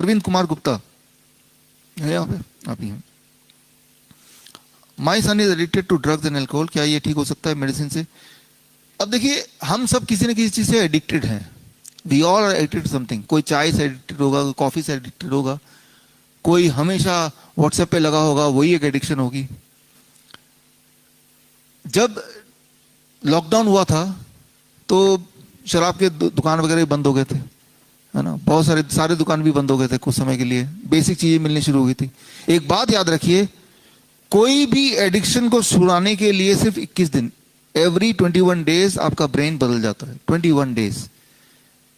अरविंद कुमार गुप्ता है यहाँ पे, आप ही हैं। My son is addicted to drugs and alcohol, क्या ये ठीक हो सकता है मेडिसिन से? अब देखिए, हम सब किसी न किसी चीज से एडिक्टेड हैं। We all are addicted something. कोई चाय से एडिक्टेड होगा, कोई कॉफी से एडिक्टेड होगा, कोई हमेशा व्हाट्सएप पे लगा होगा, वही एक एडिक्शन होगी। जब लॉकडाउन हुआ था तो शराब के दुकान वगैरह बंद हो गए थे, है ना। बहुत सारे दुकान भी बंद हो गए थे कुछ समय के लिए, बेसिक चीजें मिलनी शुरू हो गई थी। एक बात याद रखिए, कोई भी एडिक्शन को छुड़ाने के लिए सिर्फ 21 दिन, एवरी 21 डेज आपका ब्रेन बदल जाता है। 21 डेज।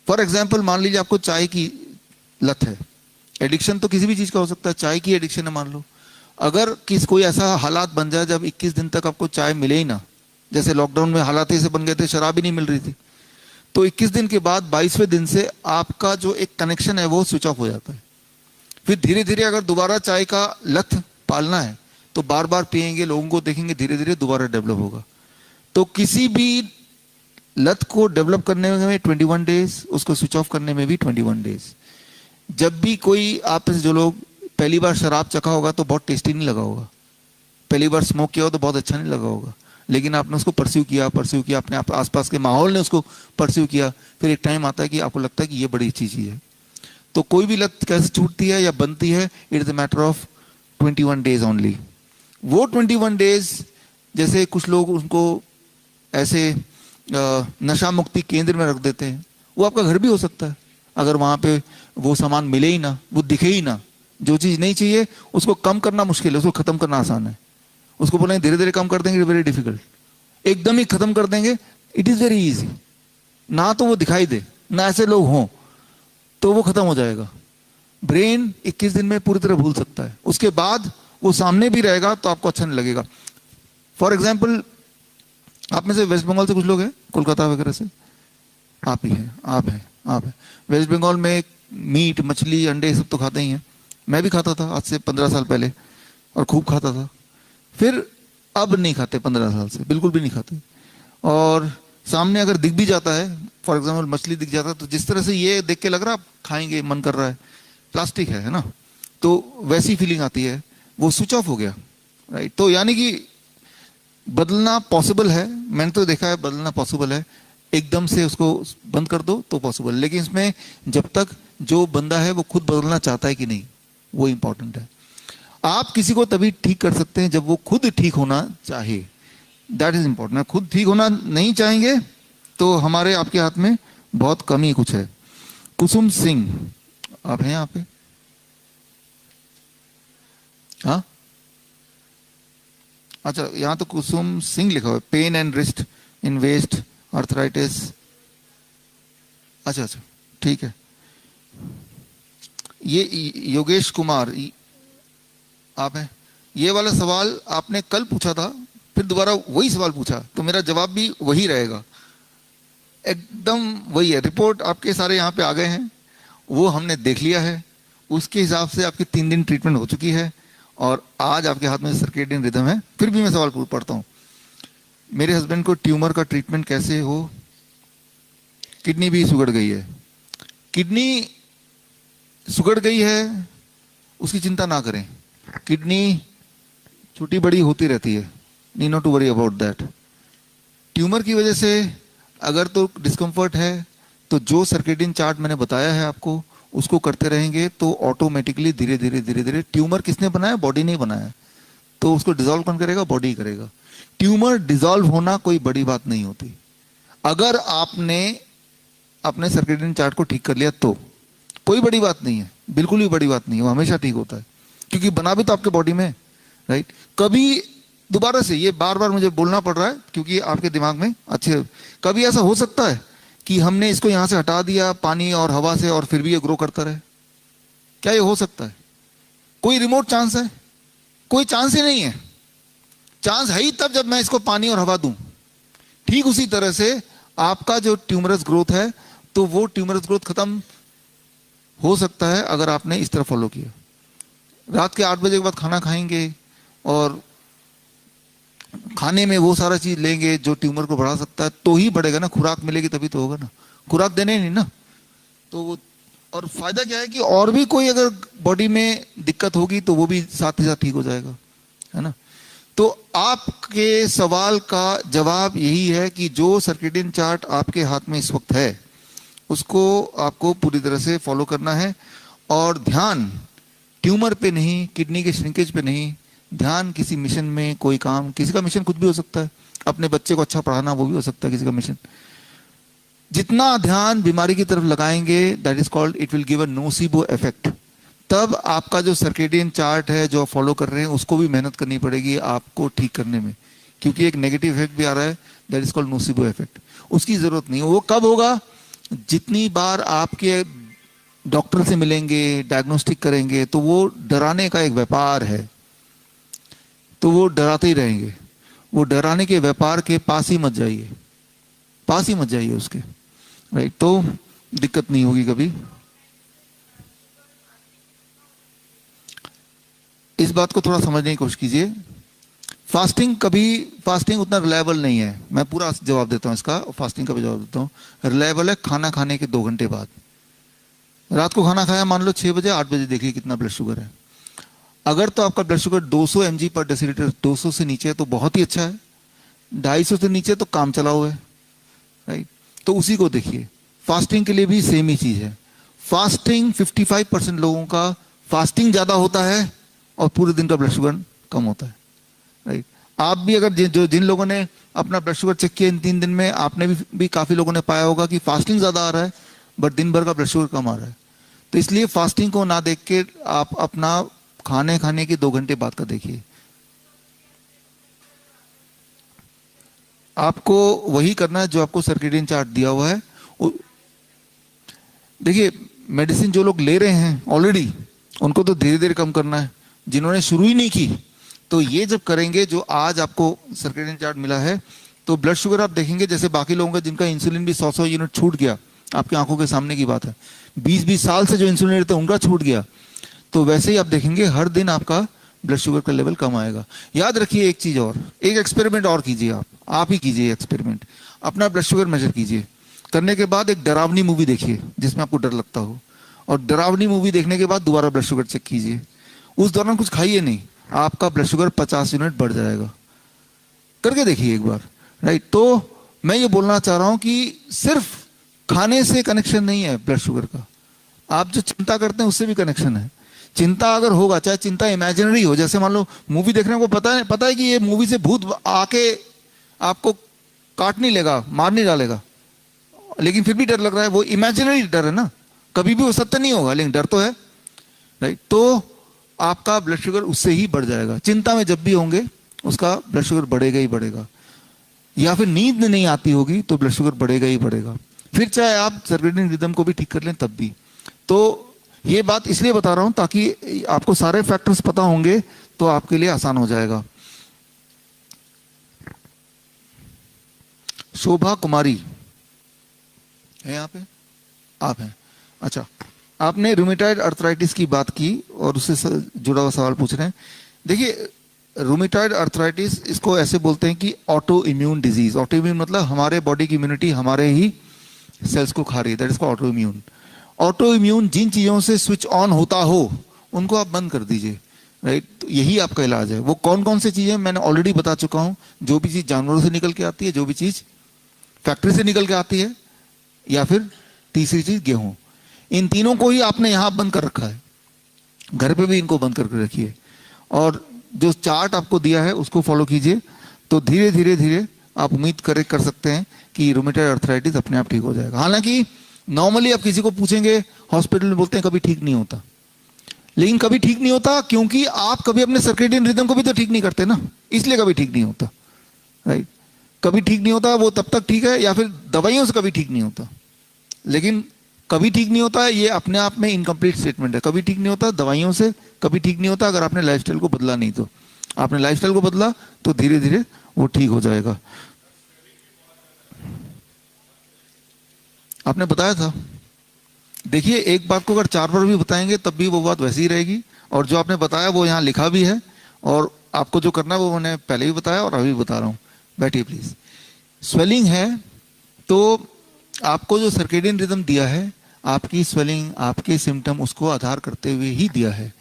फॉर एग्जाम्पल, मान लीजिए आपको चाय की लत है। एडिक्शन तो किसी भी चीज का हो सकता है, चाय की एडिक्शन है मान लो। अगर कोई ऐसा हालात बन जाए जब 21 दिन तक आपको चाय मिले ही ना, जैसे लॉकडाउन में हालात ऐसे बन गए थे, शराब ही नहीं मिल रही थी, तो 21 दिन के बाद 22वें दिन से आपका जो एक कनेक्शन है वो स्विच ऑफ हो जाता है। फिर धीरे धीरे अगर दोबारा चाय का लत पालना है तो बार बार पिएंगे, लोगों को देखेंगे, धीरे धीरे दोबारा डेवलप होगा। तो किसी भी लत को डेवलप करने में 21 डेज, उसको स्विच ऑफ करने में भी 21 डेज। जब भी कोई आप जो लोग पहली बार शराब चखा होगा तो बहुत टेस्टी नहीं लगा होगा, पहली बार स्मोक किया हो तो बहुत अच्छा नहीं लगा होगा, लेकिन आपने उसको परस्यू किया, अपने आसपास के माहौल ने उसको परस्यू किया, फिर एक टाइम आता है कि आपको लगता है कि ये बड़ी अच्छी चीज है। तो कोई भी लत कैसे छूटती है या बनती है, it is a matter of 21 days only. वो 21 डेज, जैसे कुछ लोग उनको ऐसे नशा मुक्ति केंद्र में रख देते हैं, वो आपका घर भी हो सकता है। अगर वहां पे वो सामान मिले ही ना, वो दिखे ही ना, जो चीज नहीं चाहिए उसको कम करना मुश्किल है, उसको खत्म करना आसान है। उसको बोलेंगे धीरे धीरे कम कर देंगे, वेरी डिफिकल्ट। एकदम ही खत्म कर देंगे, इट इज वेरी इजी। ना तो वो दिखाई दे, ना ऐसे लोग हों, तो वो खत्म हो जाएगा। ब्रेन 21 दिन में पूरी तरह भूल सकता है, उसके बाद वो सामने भी रहेगा तो आपको अच्छा नहीं लगेगा। फॉर एग्जाम्पल, आप में से वेस्ट बंगाल से कुछ लोग हैं, कोलकाता वगैरह से? आप ही हैं, आप हैं। वेस्ट बंगाल में मीट, मछली, अंडे सब तो खाते ही हैं। मैं भी खाता था आज से 15 साल पहले, और खूब खाता था। फिर अब नहीं खाते, 15 साल से बिल्कुल भी नहीं खाते। और सामने अगर दिख भी जाता है, फॉर एग्जाम्पल मछली दिख जाता है, तो जिस तरह से ये देख के लग रहा है आप खाएंगे, मन कर रहा है, प्लास्टिक है ना, तो वैसी फीलिंग आती है, वो स्विच ऑफ हो गया, राइट। तो यानी कि बदलना पॉसिबल है, मैंने तो देखा है बदलना पॉसिबल है। एकदम से उसको बंद कर दो तो पॉसिबल, लेकिन इसमें जब तक जो बंदा है वो खुद बदलना चाहता है कि नहीं, वो इंपॉर्टेंट है। आप किसी को तभी ठीक कर सकते हैं जब वो खुद ठीक होना चाहे, दैट इज इंपॉर्टेंट। खुद ठीक होना नहीं चाहेंगे तो हमारे आपके हाथ में बहुत कम ही कुछ है। कुसुम सिंह, आप हैं यहाँ पे? हाँ, अच्छा, यहाँ तो कुसुम सिंह लिखा हुआ है। Pain and wrist in waist, arthritis. अच्छा, ठीक है। ये योगेश कुमार आप हैं? ये वाला सवाल आपने कल पूछा था, फिर दोबारा वही सवाल पूछा, तो मेरा जवाब भी वही रहेगा, एकदम वही है। रिपोर्ट आपके सारे यहाँ पे आ गए हैं, वो हमने देख लिया है, उसके हिसाब से आपकी 3 दिन ट्रीटमेंट हो चुकी है, और आज आपके हाथ में सर्केडियन रिदम है। फिर भी मैं सवाल पढ़ता हूँ। मेरे हस्बैंड को ट्यूमर का ट्रीटमेंट कैसे हो? किडनी भी सुगड़ गई है। किडनी सुगड़ गई है, उसकी चिंता ना करें, किडनी छोटी बड़ी होती रहती है, need not to worry about that. Tumour की वजह से अगर तो डिस्कम्फर्ट है, तो जो सर्केडियन चार्ट मैंने बताया है आपको, उसको करते रहेंगे तो ऑटोमेटिकली धीरे धीरे ट्यूमर किसने बनाया? बॉडी नहीं बनाया, तो उसको डिसॉल्व कौन करेगा? बॉडी करेगा। ट्यूमर डिसॉल्व होना कोई बड़ी बात नहीं होती। अगर आपने अपने सर्केडियन चार्ट को ठीक कर लिया तो कोई बड़ी बात नहीं है, बिल्कुल भी बड़ी बात नहीं है, वो हमेशा ठीक होता है, क्योंकि बना भी तो आपके बॉडी में, राइट। कभी दोबारा से, ये बार बार मुझे बोलना पड़ रहा है क्योंकि आपके दिमाग में अच्छे, कभी ऐसा हो सकता है कि हमने इसको यहां से हटा दिया पानी और हवा से, और फिर भी ये ग्रो करता रहे? क्या ये हो सकता है? कोई रिमोट चांस है? कोई चांस ही नहीं है। चांस है ही तब जब मैं इसको पानी और हवा दूं। ठीक उसी तरह से आपका जो ट्यूमरस ग्रोथ है, तो वो ट्यूमरस ग्रोथ खत्म हो सकता है अगर आपने इस तरह फॉलो किया। रात के 8 बजे के बाद खाना खाएंगे और खाने में वो सारा चीज लेंगे जो ट्यूमर को बढ़ा सकता है, तो ही बढ़ेगा ना। खुराक मिलेगी तभी तो होगा ना, खुराक देने नहीं ना, तो वो। और फायदा क्या है कि और भी कोई अगर बॉडी में दिक्कत होगी तो वो भी साथ ही साथ ठीक हो जाएगा, है ना। तो आपके सवाल का जवाब यही है कि जो सर्केडियन चार्ट आपके हाथ में इस वक्त है उसको आपको पूरी तरह से फॉलो करना है, और ध्यान ट्यूमर पे नहीं, किडनी के श्रिंकेज पे नहीं, ध्यान किसी मिशन में, कोई काम, किसी का मिशन कुछ भी हो सकता है, अपने बच्चे को अच्छा पढ़ाना वो भी हो सकता है किसी का मिशन। जितना ध्यान बीमारी की तरफ लगाएंगे that is called, it will give a nocebo effect. तब आपका जो सर्केडियन चार्ट है जो फॉलो कर रहे हैं उसको भी मेहनत करनी पड़ेगी आपको ठीक करने में, क्योंकि एक नेगेटिव इफेक्ट भी आ रहा है, that is called nocebo effect. उसकी जरूरत नहीं है। वो कब होगा? जितनी बार आपके डॉक्टर से मिलेंगे, डायग्नोस्टिक करेंगे, तो वो डराने का एक व्यापार है, तो वो डराते ही रहेंगे। वो डराने के व्यापार के पास ही मत जाइए, पास ही मत जाइए उसके, राइट। तो दिक्कत नहीं होगी कभी। इस बात को थोड़ा समझने की कोशिश कीजिए। फास्टिंग उतना रिलायबल नहीं है। मैं पूरा जवाब देता हूं इसका, फास्टिंग का भी जवाब देता हूं। रिलायबल है खाना खाने के 2 घंटे बाद। रात को खाना खाया मान लो 6 बजे, 8 बजे देखिए कितना ब्लड शुगर है। अगर तो आपका ब्लड शुगर 200 mg पर डेसीलीटर, 200 से नीचे है तो बहुत ही अच्छा है, 250 से नीचे तो काम चलाओ है, राइट। तो उसी को देखिए। फास्टिंग के लिए भी सेम ही चीज है। फास्टिंग 55% लोगों का फास्टिंग ज्यादा होता है और पूरे दिन का ब्लड शुगर कम होता है, राइट। आप भी अगर जिन लोगों ने अपना ब्लड शुगर चेक किया इन 3 दिन में, आपने भी काफी लोगों ने पाया होगा कि फास्टिंग ज्यादा आ रहा है बट दिन भर का ब्लड शुगर कम आ रहा है। तो इसलिए फास्टिंग को ना देख के आप अपना खाने के 2 घंटे बाद का देखिए। आपको वही करना है जो आपको सर्केडियन चार्ट दिया हुआ है। देखिए मेडिसिन जो लोग ले रहे हैं ऑलरेडी, उनको तो धीरे धीरे कम करना है। जिन्होंने शुरू ही नहीं की, तो ये जब करेंगे, जो आज आपको सर्केडियन चार्ट मिला है, तो ब्लड शुगर आप देखेंगे जैसे बाकी लोगों का जिनका इंसुलिन भी 100 यूनिट छूट गया, आपकी आंखों के सामने की बात है, 20 साल से जो इंसुलिन लेते हैं उनका छूट गया, तो वैसे ही आप देखेंगे हर दिन आपका ब्लड शुगर का लेवल कम आएगा। याद रखिए एक चीज और, एक एक्सपेरिमेंट और कीजिए, आप ही कीजिए एक्सपेरिमेंट। अपना ब्लड शुगर मेजर कीजिए, करने के बाद एक डरावनी मूवी देखिए जिसमें आपको डर लगता हो, और डरावनी मूवी देखने के बाद दोबारा ब्लड शुगर चेक कीजिए। उस दौरान कुछ खाइए नहीं, आपका ब्लड शुगर 50 यूनिट बढ़ जाएगा। करके देखिए एक बार, राइट। तो मैं ये बोलना चाह रहा हूं कि सिर्फ खाने से कनेक्शन नहीं है ब्लड शुगर का, आप जो चिंता करते हैं उससे भी कनेक्शन है। चिंता अगर होगा, चाहे चिंता इमेजिनरी हो, जैसे मान लो मूवी देखने को पता है कि ये मूवी से भूत आके आपको काट नहीं लेगा, मार नहीं डालेगा, लेकिन फिर भी डर लग रहा है, वो इमेजिनरी डर है ना, कभी भी वो सत्य नहीं होगा लेकिन डर तो है, राइट। तो आपका ब्लड शुगर उससे ही बढ़ जाएगा। चिंता में जब भी होंगे उसका ब्लड शुगर बढ़ेगा ही बढ़ेगा, या फिर नींद नहीं आती होगी तो ब्लड शुगर बढ़ेगा ही बढ़ेगा। फिर चाहे आप सर्केडियन रिदम को भी ठीक कर लें तब भी। तो ये बात इसलिए बता रहा हूं ताकि आपको सारे फैक्टर्स पता होंगे तो आपके लिए आसान हो जाएगा। शोभा कुमारी है यहाँ पे? आप हैं, अच्छा। आपने रूमेटॉइड अर्थराइटिस की बात की और उससे जुड़ा हुआ सवाल पूछ रहे हैं। देखिए रूमेटॉइड अर्थराइटिस, इसको ऐसे बोलते हैं कि auto immune disease. Auto immune मतलब हमारे बॉडी की इम्यूनिटी हमारे ही सेल्स को खा रही है, that is autoimmune. Autoimmune जिन चीजों से स्विच ऑन होता हो उनको आप बंद कर दीजिए, राइट। तो यही आपका इलाज है। वो कौन कौन सी चीजें मैंने ऑलरेडी बता चुका हूं। जो भी चीज जानवरों से निकल के आती है, जो भी चीज फैक्ट्री से निकल के आती है, या फिर तीसरी चीज गेहूं, इन तीनों को ही आपने यहां बंद कर रखा है। घर पे भी इनको बंद करके रखिए, और जो चार्ट आपको दिया है उसको फॉलो कीजिए, तो धीरे धीरे धीरे आप उम्मीद कर सकते हैं कि रूमेटॉइड अर्थराइटिस अपने आप ठीक हो जाएगा। हालांकि नॉर्मली आप किसी को पूछेंगे हॉस्पिटल में बोलते हैं कभी ठीक नहीं होता, लेकिन कभी ठीक नहीं होता क्योंकि आप कभी अपने सर्केडियन रिदम को भी तो ठीक नहीं करते ना, इसलिए कभी ठीक नहीं होता, राइट। कभी ठीक नहीं होता, वो तब तक ठीक है, या फिर दवाइयों से कभी ठीक नहीं होता। लेकिन कभी ठीक नहीं होता है ये अपने आप में इनकम्प्लीट स्टेटमेंट है। कभी ठीक नहीं होता दवाइयों से, कभी ठीक नहीं होता अगर आपने लाइफस्टाइल को बदला नहीं। तो आपने लाइफस्टाइल को बदला तो धीरे धीरे वो ठीक हो जाएगा। आपने बताया था, देखिए एक बात को अगर 4 बार भी बताएंगे तब भी वो बात वैसी ही रहेगी, और जो आपने बताया वो यहाँ लिखा भी है, और आपको जो करना है वो मैंने पहले भी बताया और अभी बता रहा हूँ। बैठिए प्लीज। स्वेलिंग है तो आपको जो सर्केडियन रिदम दिया है, आपकी स्वेलिंग, आपके सिम्टम उसको आधार करते हुए ही दिया है।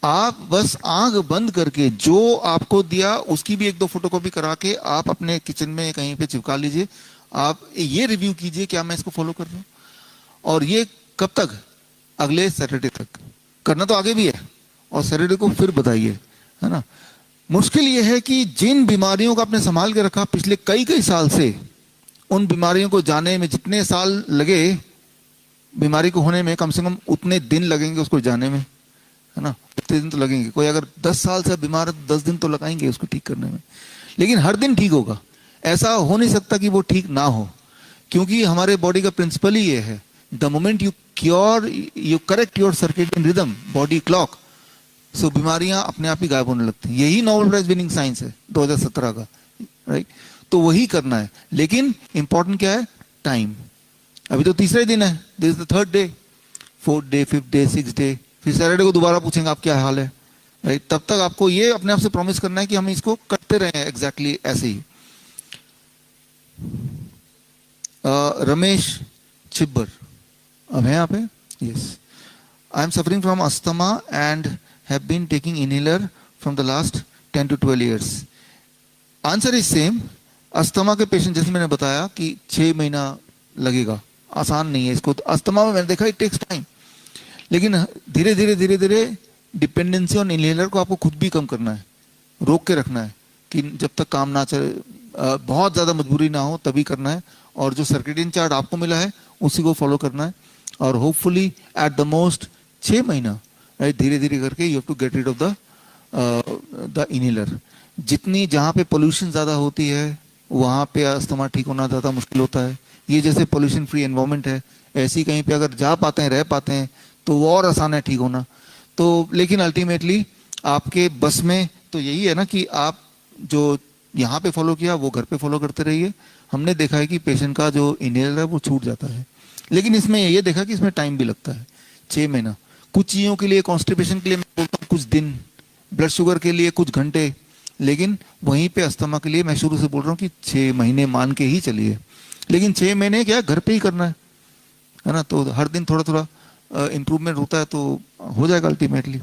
आप बस आंख बंद करके जो आपको दिया उसकी भी एक दो फोटोकॉपी करा के आप अपने किचन में कहीं पे चिपका लीजिए। आप ये रिव्यू कीजिए क्या मैं इसको फॉलो कर रहा हूँ। और ये कब तक? अगले सैटरडे तक। करना तो आगे भी है, और सैटरडे को फिर बताइए, है ना। मुश्किल ये है कि जिन बीमारियों को आपने संभाल के रखा पिछले कई कई साल से, उन बीमारियों को जाने में जितने साल लगे बीमारी को होने में, कम से कम उतने दिन लगेंगे उसको जाने में, है ना। उतने दिन तो लगेंगे। कोई अगर 10 साल से बीमार है तो 10 दिन तो लगाएंगे उसको ठीक करने में, लेकिन हर दिन ठीक होगा ऐसा हो नहीं सकता कि वो ठीक ना हो, क्योंकि हमारे बॉडी का प्रिंसिपल ही ये है, the moment you cure, you correct your circadian rhythm, body clock, so बीमारियां अपने आप ही गायब होने लगती हैं। यही नोबेल प्राइज विनिंग साइंस है 2017 का, राइट। तो वही करना है, लेकिन इंपॉर्टेंट क्या है? टाइम। अभी तो तीसरा दिन है, this is the third day, fourth day, fifth day, six day, फिर सैटरडे को दोबारा पूछेंगे आप क्या हाल है, राइट। तब तक आपको ये अपने आप से प्रॉमिस करना है कि हम इसको करते रहे एग्जैक्टली ऐसे ही। रमेश छिब्बर अब है यहाँ पे? Yes. I am suffering from asthma and have been taking inhaler from the last 10 to 12 years. Answer is same. Asthma के पेशेंट, जैसे मैंने बताया कि 6 महीना लगेगा, आसान नहीं है इसको। अस्थमा में मैंने देखा इट टेक्स टाइम, लेकिन धीरे धीरे डिपेंडेंसी ऑन इनहेलर को आपको खुद भी कम करना है, रोक के रखना है कि जब तक काम ना चले, बहुत ज़्यादा मजबूरी ना हो तभी करना है। और जो सर्केडियन चार्ट आपको मिला है उसी को फॉलो करना है, और होपफुली एट द मोस्ट 6 महीना, राइट, धीरे धीरे करके you have to get rid of the inhaler. जितनी जहाँ पे पोल्यूशन ज़्यादा होती है वहाँ पे अस्थमा ठीक होना ज़्यादा मुश्किल होता है। ये जैसे पोल्यूशन फ्री एनवायरनमेंट है, ऐसी कहीं पे अगर जा पाते हैं, रह पाते हैं, तो वो और आसान है ठीक होना। तो लेकिन अल्टीमेटली आपके बस में तो यही है ना कि आप जो यहाँ पे फॉलो किया वो घर पे फॉलो करते रहिए। हमने देखा है कि पेशेंट का जो इनहेलर है वो छूट जाता है, लेकिन इसमें ये देखा कि इसमें टाइम भी लगता है, 6 महीना। कुछ चीज़ों के लिए, कॉन्स्टिपेशन के लिए मैं बोलता हूँ कुछ दिन, ब्लड शुगर के लिए कुछ घंटे, लेकिन वहीं पे अस्थमा के लिए मैं शुरू से बोल रहा हूँ कि 6 महीने मान के ही चलिए। लेकिन 6 महीने क्या घर पे ही करना है ना। तो हर दिन थोड़ा थोड़ा इम्प्रूवमेंट होता है तो हो जाएगा अल्टीमेटली।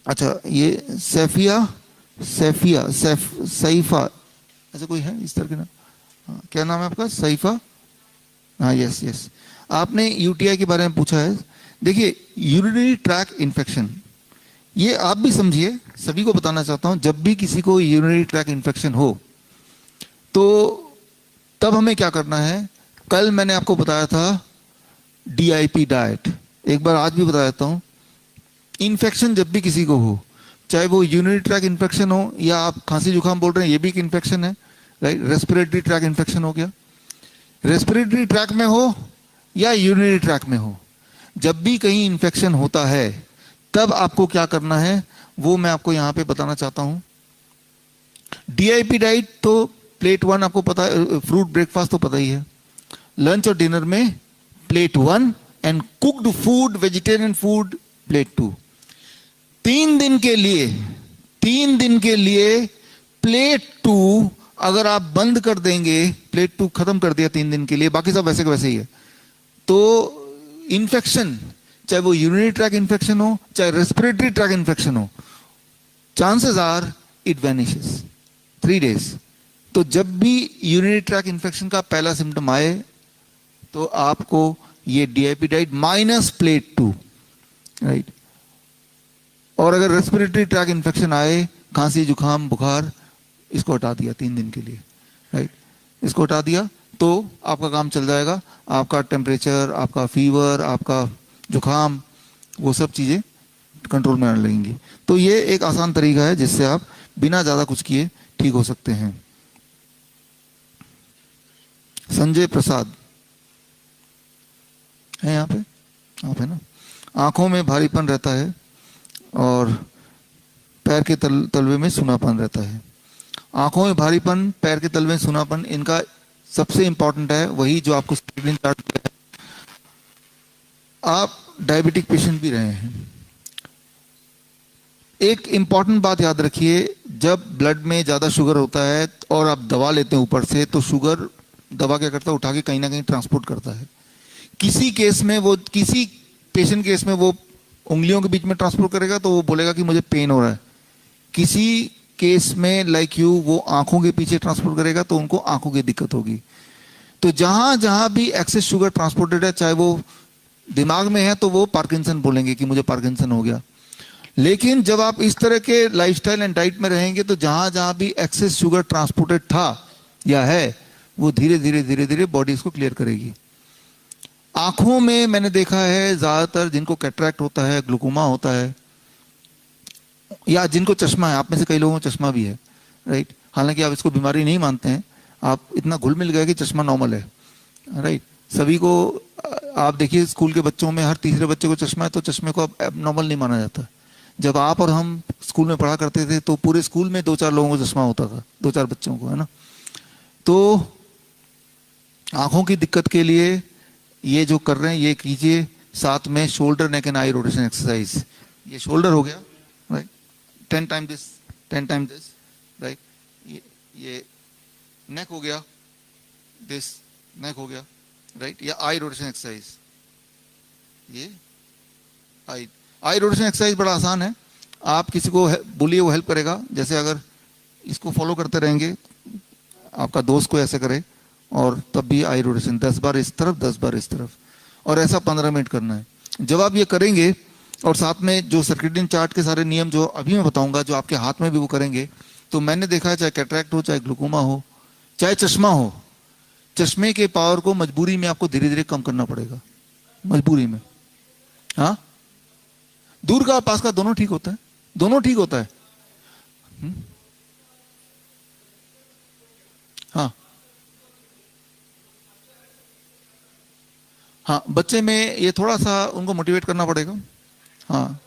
अच्छा, ये सैफा ऐसा कोई है इस तरह के नाम? हाँ, क्या नाम है आपका? सैफा? हाँ, यस यस। आपने यूटीआई के बारे में पूछा है। देखिए, यूरिनरी ट्रैक इन्फेक्शन, ये आप भी समझिए, सभी को बताना चाहता हूं, जब भी किसी को यूरिनरी ट्रैक इन्फेक्शन हो तो तब हमें क्या करना है। कल मैंने आपको बताया था DIP डाइट, एक बार आज भी बता देता हूं। इन्फेक्शन जब भी किसी को हो, चाहे वो यूरिनरी ट्रैक इन्फेक्शन हो या आप खांसी जुकाम बोल रहे हैं, ये भी एक इन्फेक्शन है, राइट। रेस्पिरेटरी ट्रैक इन्फेक्शन हो गया, रेस्पिरेटरी ट्रैक में हो या यूरिनरी ट्रैक में हो, जब भी कहीं इन्फेक्शन होता है तब आपको क्या करना है वो मैं आपको यहां पे बताना चाहता हूं। DIP डाइट तो प्लेट 1 आपको पता है, फ्रूट ब्रेकफास्ट तो पता ही है। लंच और डिनर में plate 1 and cooked food, vegetarian food plate 2। 3 दिन के लिए प्लेट 2 अगर आप बंद कर देंगे, प्लेट 2 खत्म कर दिया 3 दिन के लिए, बाकी सब वैसे के वैसे ही है, तो इन्फेक्शन, चाहे वो यूरिनरी ट्रैक इन्फेक्शन हो चाहे रेस्पिरेटरी ट्रैक इन्फेक्शन हो, chances are it vanishes 3 days। तो जब भी यूरिनरी ट्रैक इन्फेक्शन का पहला सिम्टम आए तो आपको ये DIP diet minus plate 2, right. और अगर रेस्पिरेटरी ट्रैक इन्फेक्शन आए, खांसी जुकाम बुखार, इसको हटा दिया 3 दिन के लिए, राइट। इसको हटा दिया तो आपका काम चल जाएगा। आपका टेम्परेचर, आपका फीवर, आपका जुकाम, वो सब चीज़ें कंट्रोल में आने लगेंगी। तो ये एक आसान तरीका है जिससे आप बिना ज़्यादा कुछ किए ठीक हो सकते हैं। संजय प्रसाद है यहाँ पे? आप है ना। आंखों में भारीपन रहता है और पैर के तलवे में सूनापन रहता है। आंखों में भारीपन, पैर के तलवे में सूनापन, इनका सबसे इंपॉर्टेंट है वही जो आपको स्क्रीन चार्ट पे है। आप डायबिटिक पेशेंट भी रहे हैं, एक इंपॉर्टेंट बात याद रखिए, जब ब्लड में ज़्यादा शुगर होता है और आप दवा लेते हैं ऊपर से, तो शुगर दवा क्या करता है, उठा के कहीं ना कहीं ट्रांसपोर्ट करता है। किसी केस में वो, किसी पेशेंट केस में वो उंगलियों के बीच में ट्रांसपोर्ट करेगा तो वो बोलेगा कि मुझे पेन हो रहा है। किसी केस में लाइक यू वो आंखों के पीछे ट्रांसपोर्ट करेगा तो उनको आंखों की दिक्कत होगी। तो जहां जहां भी एक्सेस शुगर ट्रांसपोर्टेड है, चाहे वो दिमाग में है तो वो पार्किंसन बोलेंगे कि मुझे पार्किंसन हो गया। लेकिन जब आप इस तरह के लाइफस्टाइल एंड डाइट में रहेंगे तो जहां जहां भी एक्सेस शुगर ट्रांसपोर्टेड था या है, वो धीरे धीरे धीरे धीरे बॉडी इसको क्लियर करेगी। आंखों में मैंने देखा है ज्यादातर जिनको कैटरैक्ट होता है, ग्लूकोमा होता है, या जिनको चश्मा है, आप में से कई लोगों को चश्मा भी है, राइट। हालांकि आप इसको बीमारी नहीं मानते हैं, आप इतना घुल मिल गए कि चश्मा नॉर्मल है, राइट। सभी को, आप देखिए स्कूल के बच्चों में हर तीसरे बच्चे को चश्मा है, तो चश्मे को अब नॉर्मल नहीं माना जाता। जब आप और हम स्कूल में पढ़ा करते थे तो पूरे स्कूल में 2-4 लोगों को चश्मा होता था, 2-4 बच्चों को, है ना। तो आंखों की दिक्कत के लिए ये जो कर रहे हैं ये कीजिए, साथ में shoulder neck and I rotation exercise. ये शोल्डर हो गया, right, 10 time this, 10 time this, right. ये नेक हो गया, दिस नेक हो गया, राइट। या आई रोटेशन एक्सरसाइज, ये आई रोटेशन एक्सरसाइज बड़ा आसान है। आप किसी को बोलिए, वो हेल्प करेगा। जैसे अगर इसको फॉलो करते रहेंगे, आपका दोस्त को ऐसे करे, और तब भी आई रोटेशन 10 बार इस तरफ, 10 बार इस तरफ, और ऐसा 15 मिनट करना है। जब आप ये करेंगे और साथ में जो सर्किडियन चार्ट के सारे नियम जो अभी मैं बताऊंगा, जो आपके हाथ में भी वो करेंगे, तो मैंने देखा है चाहे कैटरैक्ट हो, चाहे ग्लूकोमा हो, चाहे चश्मा हो, चश्मे के पावर को मजबूरी में आपको धीरे धीरे कम करना पड़ेगा, मजबूरी में। हाँ, दूर का पास का दोनों ठीक होता है, दोनों ठीक होता है। हाँ हाँ, बच्चे में ये थोड़ा सा उनको मोटिवेट करना पड़ेगा। हाँ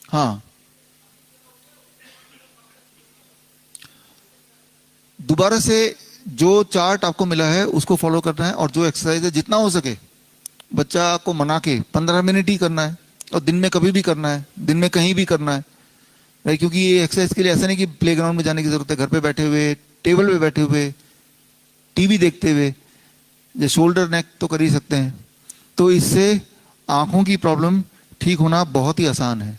हाँ, दोबारा से जो चार्ट आपको मिला है उसको फॉलो करना है, और जो एक्सरसाइज है जितना हो सके बच्चा को मना के 15 मिनट ही करना है, और दिन में कभी भी करना है, दिन में कहीं भी करना है, राइट। क्योंकि ये एक्सरसाइज के लिए ऐसा नहीं कि प्लेग्राउंड में जाने की जरूरत है, घर पे बैठे हुए, टेबल पे बैठे हुए, टीवी देखते हुए, ये शोल्डर नेक तो कर ही सकते हैं। तो इससे आंखों की प्रॉब्लम ठीक होना बहुत ही आसान है।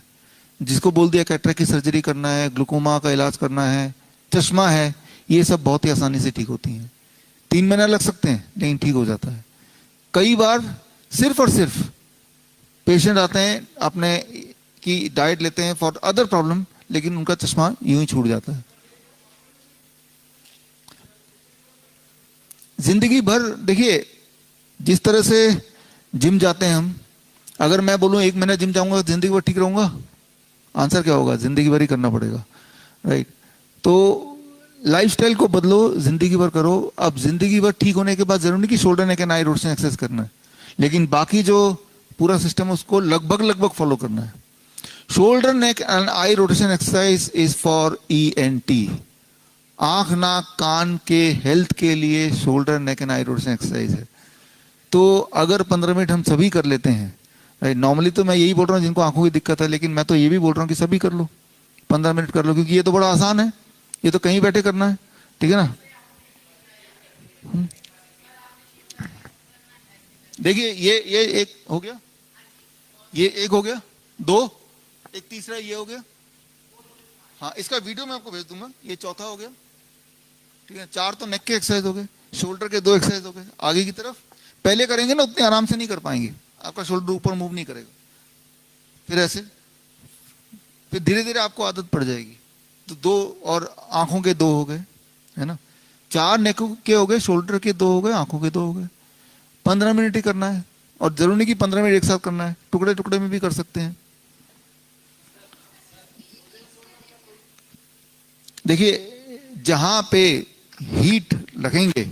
जिसको बोल दिया कैटरैक्ट की सर्जरी करना है, ग्लूकोमा का इलाज करना है, चश्मा है, ये सब बहुत ही आसानी से ठीक होती हैं। 3 महीने लग सकते हैं लेकिन ठीक हो जाता है। कई बार सिर्फ और सिर्फ पेशेंट आते हैं अपने की डाइट लेते हैं फॉर अदर प्रॉब्लम, लेकिन उनका चश्मा यूं ही छूट जाता है। जिंदगी भर देखिए, जिस तरह से जिम जाते हैं हम, अगर मैं बोलूं 1 महीना जिम जाऊंगा जिंदगी भर ठीक रहूंगा, आंसर क्या होगा? जिंदगी भर ही करना पड़ेगा, राइट। तो लाइफस्टाइल को बदलो, जिंदगी भर करो। अब जिंदगी भर ठीक होने के बाद जरूरी नहीं कि shoulder neck and I rotation exercise करना है, लेकिन बाकी जो पूरा सिस्टम है उसको लगभग लगभग फॉलो करना है। Shoulder neck and I rotation exercise is for ENT, आंख नाक कान के हेल्थ के लिए shoulder neck and I rotation exercise है। तो अगर 15 मिनट हम सभी कर लेते हैं, राइट। नॉर्मली तो मैं यही बोल रहा हूँ जिनको आंखों की दिक्कत है, लेकिन मैं तो ये भी बोल रहा हूँ कि सभी कर लो, 15 मिनट कर लो, क्योंकि ये तो बड़ा आसान है, ये तो कहीं बैठे करना है, ठीक है ना। देखिए ये एक हो गया, ये एक हो गया, 2, एक तीसरा ये हो गया। हाँ, इसका वीडियो मैं आपको भेज दूंगा। ये चौथा हो गया, ठीक है। 4 तो नेक के एक्सरसाइज हो गए, शोल्डर के 2 एक्सरसाइज हो गए। आगे की तरफ पहले करेंगे ना उतने आराम से नहीं कर पाएंगे, आपका शोल्डर ऊपर मूव नहीं करेगा, फिर ऐसे, फिर धीरे धीरे आपको आदत पड़ जाएगी। तो 2 और आंखों के 2 हो गए, है ना। 4 नेक के हो गए, शोल्डर के 2 हो गए, आंखों के 2 हो गए। 15 मिनट ही करना है, और जरूरी नहीं कि 15 मिनट एक साथ करना है, टुकड़े टुकड़े में भी कर सकते हैं। देखिए जहां पे हीट रखेंगे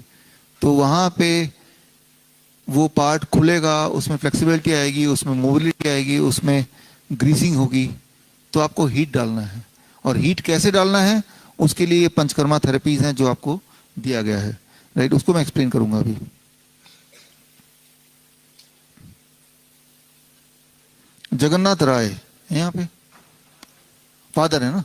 तो वहां पे वो पार्ट खुलेगा, उसमें फ्लेक्सिबिलिटी आएगी, उसमें मोबिलिटी आएगी, उसमें ग्रीसिंग होगी। तो आपको हीट डालना है, और हीट कैसे डालना है उसके लिए पंचकर्मा थेरेपीज हैं जो आपको दिया गया है, राइट। उसको मैं एक्सप्लेन करूंगा अभी। जगन्नाथ राय है यहाँ पे, फादर है ना।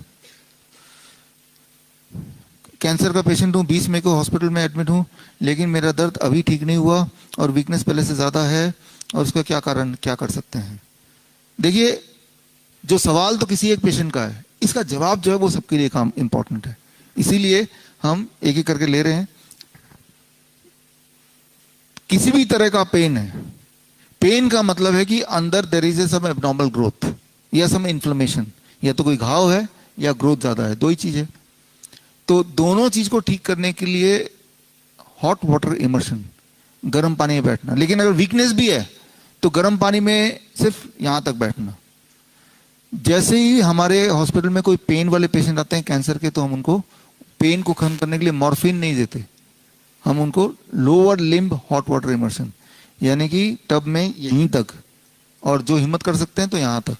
कैंसर का पेशेंट हूँ, 20 मई को हॉस्पिटल में एडमिट हूँ, लेकिन मेरा दर्द अभी ठीक नहीं हुआ और वीकनेस पहले से ज़्यादा है, और उसका क्या कारण, क्या कर सकते हैं? देखिए, जो सवाल तो किसी एक पेशेंट का है, इसका जवाब जो है वो सबके लिए काम इंपॉर्टेंट है, इसीलिए हम एक एक करके ले रहे हैं। किसी भी तरह का पेन है, पेन का मतलब है कि अंदर there is some abnormal growth या सम इन्फ्लेमेशन, या तो कोई घाव है या ग्रोथ ज्यादा है, दो ही चीज है। तो दोनों चीज को ठीक करने के लिए हॉट वाटर इमर्शन, गर्म पानी में बैठना, लेकिन अगर वीकनेस भी है तो गर्म पानी में सिर्फ यहां तक बैठना। जैसे ही हमारे हॉस्पिटल में कोई पेन वाले पेशेंट आते हैं कैंसर के, तो हम उनको पेन को खत्म करने के लिए मॉर्फिन नहीं देते, हम उनको lower limb hot water immersion, यानी कि टब में यहीं तक, और जो हिम्मत कर सकते हैं तो यहां तक।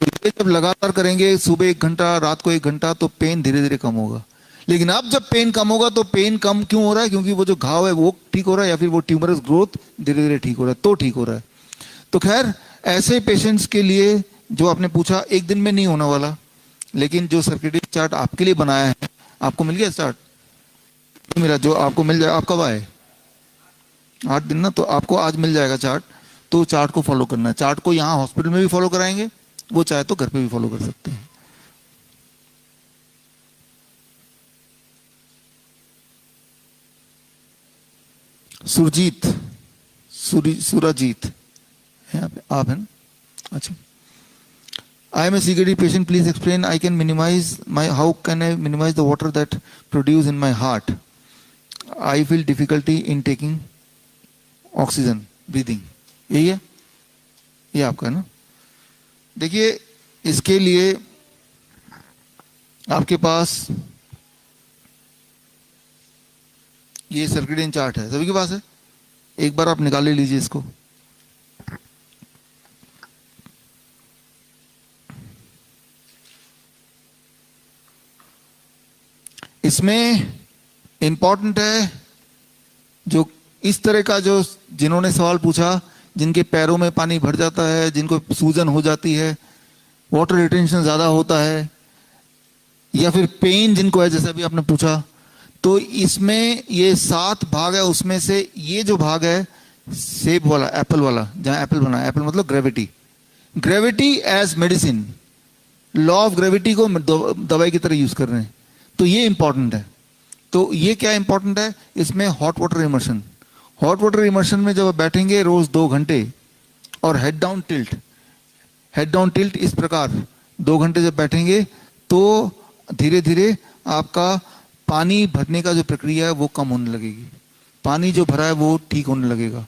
तो ये जब लगातार करेंगे, सुबह 1 घंटा, रात को 1 घंटा, तो पेन धीरे धीरे कम होगा। लेकिन अब जब पेन कम होगा, तो पेन कम क्यों हो रहा है? क्योंकि वो जो घाव है वो ठीक हो रहा है, या फिर वो ट्यूमरस ग्रोथ धीरे धीरे ठीक हो रहा है, तो ठीक हो रहा है। तो खैर, ऐसे पेशेंट्स के लिए जो आपने पूछा, एक दिन में नहीं होने वाला, लेकिन जो सर्किटरी चार्ट आपके लिए बनाया है, आपको मिल गया चार्ट? मेरा जो आपको मिल जाए, आप कब आए? 8 दिन ना, तो आपको आज मिल जाएगा चार्ट। तो चार्ट को फॉलो करना है। चार्ट को यहाँ हॉस्पिटल में भी फॉलो कराएंगे, वो चाहे तो घर पे भी फॉलो कर सकते हैं। सुरजीत, सुराजीत है आप हैं ना? अच्छा। I am a CKD patient. Please explain. I can minimize my. How can I minimize the water that produce in my heart? I feel difficulty in taking oxygen, breathing. यही है, ये आपका है ना? देखिए, इसके लिए आपके पास ये सर्किडियन चार्ट है, सभी के पास है। एक बार आप निकाल लीजिए इसको। इसमें इंपॉर्टेंट है, जो इस तरह का, जो जिन्होंने सवाल पूछा, जिनके पैरों में पानी भर जाता है, जिनको सूजन हो जाती है, वाटर रिटेंशन ज्यादा होता है, या फिर पेन जिनको है, जैसे अभी आपने पूछा, तो इसमें ये 7 भाग है, उसमें से ये जो भाग है सेब वाला, एप्पल वाला, जहां एप्पल बना है, एप्पल मतलब gravity, gravity as medicine, law of gravity को दवाई की तरह यूज कर रहे हैं, तो ये इंपॉर्टेंट है। तो ये क्या इंपॉर्टेंट है? इसमें hot water immersion, hot water immersion में जब आप बैठेंगे रोज 2 घंटे, और head down tilt, head down tilt इस प्रकार 2 घंटे जब बैठेंगे, तो धीरे धीरे आपका पानी भरने का जो प्रक्रिया है वो कम होने लगेगी, पानी जो भरा है वो ठीक होने लगेगा।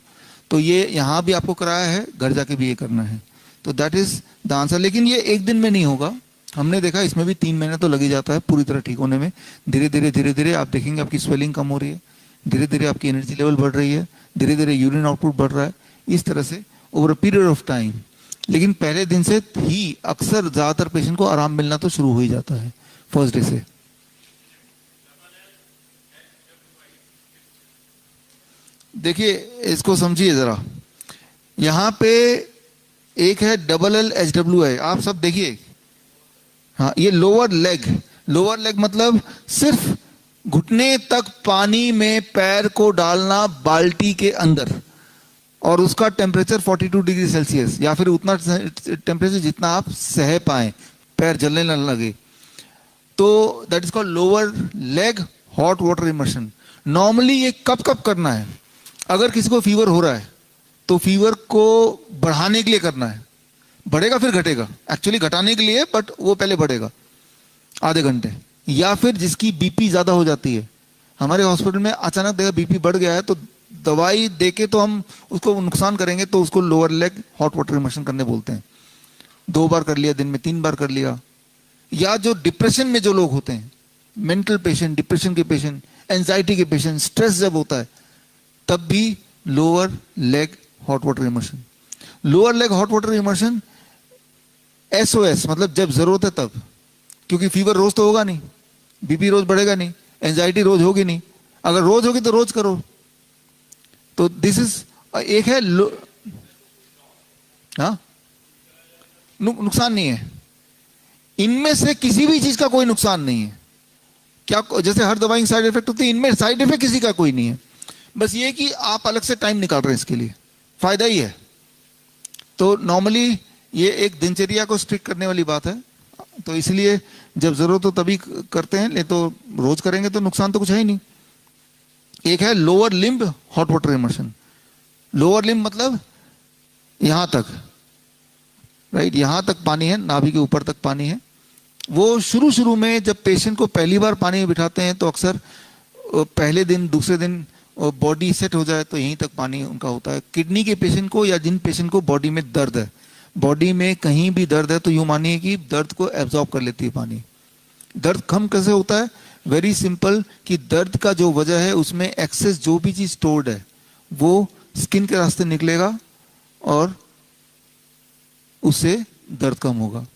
तो ये यहाँ भी आपको कराया है, घर जाके भी ये करना है। तो दैट इज द आंसर। लेकिन ये एक दिन में नहीं होगा, हमने देखा इसमें भी 3 महीने तो लग ही जाता है पूरी तरह ठीक होने में। धीरे धीरे आप देखेंगे आपकी स्वेलिंग कम हो रही है, धीरे धीरे आपकी एनर्जी लेवल बढ़ रही है, धीरे धीरे यूरिन आउटपुट बढ़ रहा है, इस तरह से over a period of time. लेकिन पहले दिन से ही अक्सर ज्यादातर पेशेंट को आराम मिलना तो शुरू हो ही जाता है फर्स्ट डे से। देखिए, इसको समझिए जरा, यहां पे एक है LLHWI, आप सब देखिए। हाँ, ये लोअर लेग, लोअर लेग मतलब सिर्फ घुटने तक पानी में पैर को डालना बाल्टी के अंदर, और उसका टेम्परेचर 42 डिग्री सेल्सियस, या फिर उतना टेम्परेचर जितना आप सह पाए, पैर जलने न लगे, तो that is called lower leg hot water immersion. Normally ये कब कब करना है? अगर किसी को फीवर हो रहा है तो फीवर को बढ़ाने के लिए करना है, बढ़ेगा फिर घटेगा, एक्चुअली घटाने के लिए, बट वो पहले बढ़ेगा आधे घंटे। या फिर जिसकी बीपी ज्यादा हो जाती है, हमारे हॉस्पिटल में अचानक देखा बीपी बढ़ गया है, तो दवाई देके तो हम उसको नुकसान करेंगे, तो उसको lower leg hot water immersion करने बोलते हैं। 2 बार कर लिया दिन में, 3 बार कर लिया। या जो डिप्रेशन में जो लोग होते हैं, मेंटल पेशेंट, डिप्रेशन के पेशेंट, एंजाइटी के पेशेंट, स्ट्रेस जब होता है, तब भी lower leg hot water immersion. Lower leg hot water immersion SOS, मतलब जब जरूरत है तब, क्योंकि फीवर रोज तो होगा नहीं, बीपी रोज बढ़ेगा नहीं, एंजाइटी रोज होगी नहीं, अगर रोज होगी तो रोज करो। तो दिस इज एक है हाँ, नुकसान नहीं है, इनमें से किसी भी चीज का कोई नुकसान नहीं है। क्या जैसे हर दवाई साइड इफेक्ट होती है, इनमें साइड इफेक्ट किसी का कोई नहीं है, बस ये कि आप अलग से टाइम निकाल रहे हैं इसके लिए, फायदा ही है। तो नॉर्मली ये एक दिनचर्या को स्ट्रिक्ट करने वाली बात है, तो इसलिए जब जरूरत हो तभी करते हैं, नहीं तो रोज करेंगे तो नुकसान तो कुछ है ही नहीं। एक है lower limb hot water immersion. Lower limb मतलब यहां तक, राइट, यहां तक पानी है, नाभि के ऊपर तक पानी है। वो शुरू शुरू में जब पेशेंट को पहली बार पानी में बिठाते हैं तो अक्सर पहले दिन दूसरे दिन बॉडी सेट हो जाए तो यहीं तक पानी उनका होता है। किडनी के पेशेंट को या जिन पेशेंट को बॉडी में दर्द है, बॉडी में कहीं भी दर्द है तो यूं मानिए कि दर्द को एब्जॉर्ब कर लेती है पानी। दर्द कम कैसे होता है? वेरी सिंपल, कि दर्द का जो वजह है उसमें एक्सेस जो भी चीज स्टोर्ड है वो स्किन के रास्ते निकलेगा और उससे दर्द कम होगा।